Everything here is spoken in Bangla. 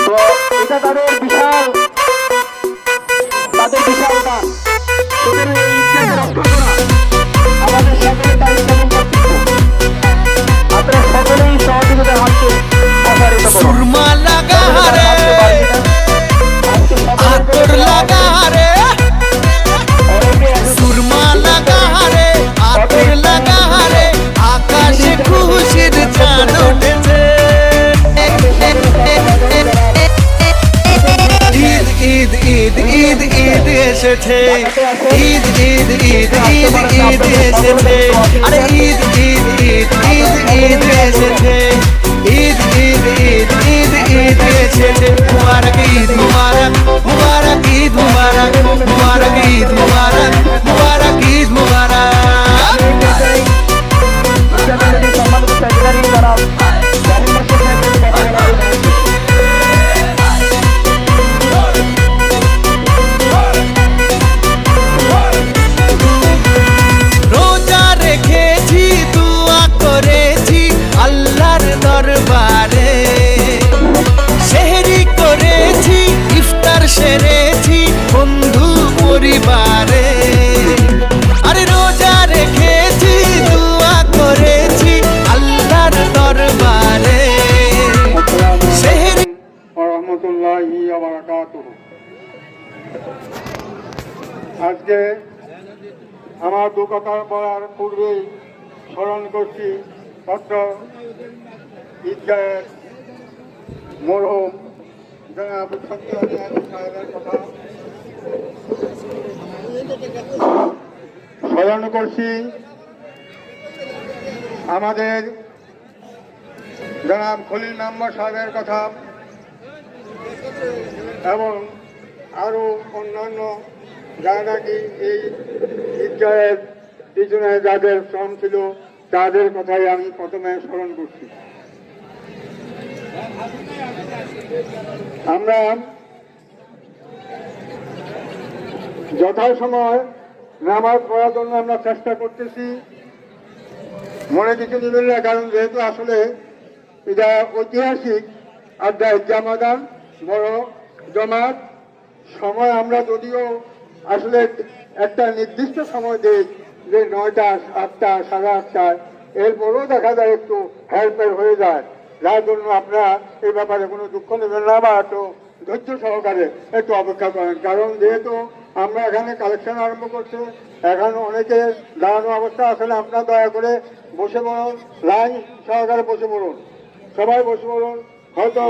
তো এটা তাদের বিশাল দান। সুতরাং এই ঈদকে রক্ষা করা আমাদের সকলের দায়িত্ব এবং কর্তব্য। আপনারা সকলেই সহযোগিতার হাতকে প্রসারিত করুন। সুরমা লাগা রে, আতর লাগা রে, সুরমা লাগা রে, আতর লাগা রে, আকাশে খুশির চাঁদ উঠেছে। ঈদ ঈদ ঈদ ঈদ ঈদ এসেছে, ঈদ ঈদ ঈদ ঈদ ঈদ এসেছে, আরে ঈদ ঈদ ঈদ ঈদ ঈদ এসেছে, ঈদ ঈদ ঈদ ঈদ ঈদ এসেছে। মুবারক ঈদ মুবারক, মুবারক ঈদ মুবারক, মুবারক ঈদ মুবারক, মুবারক ঈদ মুবারক। রোজা রেখেছি, দোয়া করেছি আল্লাহর দরবারে, সেহরি করেছি, ইফতার সেরেছি বন্ধু পরিবারে। আরে রোজা রেখেছি, দোয়া করেছি আল্লাহর দরবারে, সেহরি। রহমতুল্লাহি ওয়া বারাকাতুহু। আজকে আমার দু কথা বলার পূর্বেই স্মরণ করছি অত্র ঈদগাহের মরহুম জনাব সত্যি সাহেবের কথা স্মরণ করছি। আমাদের জনাব খলিল মেম্বার সাহেবের কথা এবং আরও অন্যান্য যারা নাকি এই ঈদগাহের পিছনে যাদের শ্রম ছিল তাদের কথাই আমি প্রথমে স্মরণ করছি। আমরা যথাসময় নামাজ পড়ার জন্য আমরা চেষ্টা করতেছি, মনে কিছু নেবেন না, কারণ যেহেতু আসলে এটা ঐতিহাসিক আড্ডা জামাদান বড় জমাত সময় আমরা যদিও আসলে একটা নির্দিষ্ট সময় দিই যে 9টা 8টা 8:30টায়, এরপরেও দেখা যায় একটু হেল্পের হয়ে যায়, যার জন্য আপনারা এই ব্যাপারে কোনো দুঃখ নেবেন না বা একটু ধৈর্য সহকারে একটু অপেক্ষা করেন। কারণ যেহেতু আমরা এখানে কালেকশন আরম্ভ করছি, এখানে অনেকে দাঁড়ানো অবস্থা আসলে আপনারা দয়া করে বসে পড়ুন, লাইন সহকারে বসে পড়ুন, সবাই বসে পড়ুন। হয়তো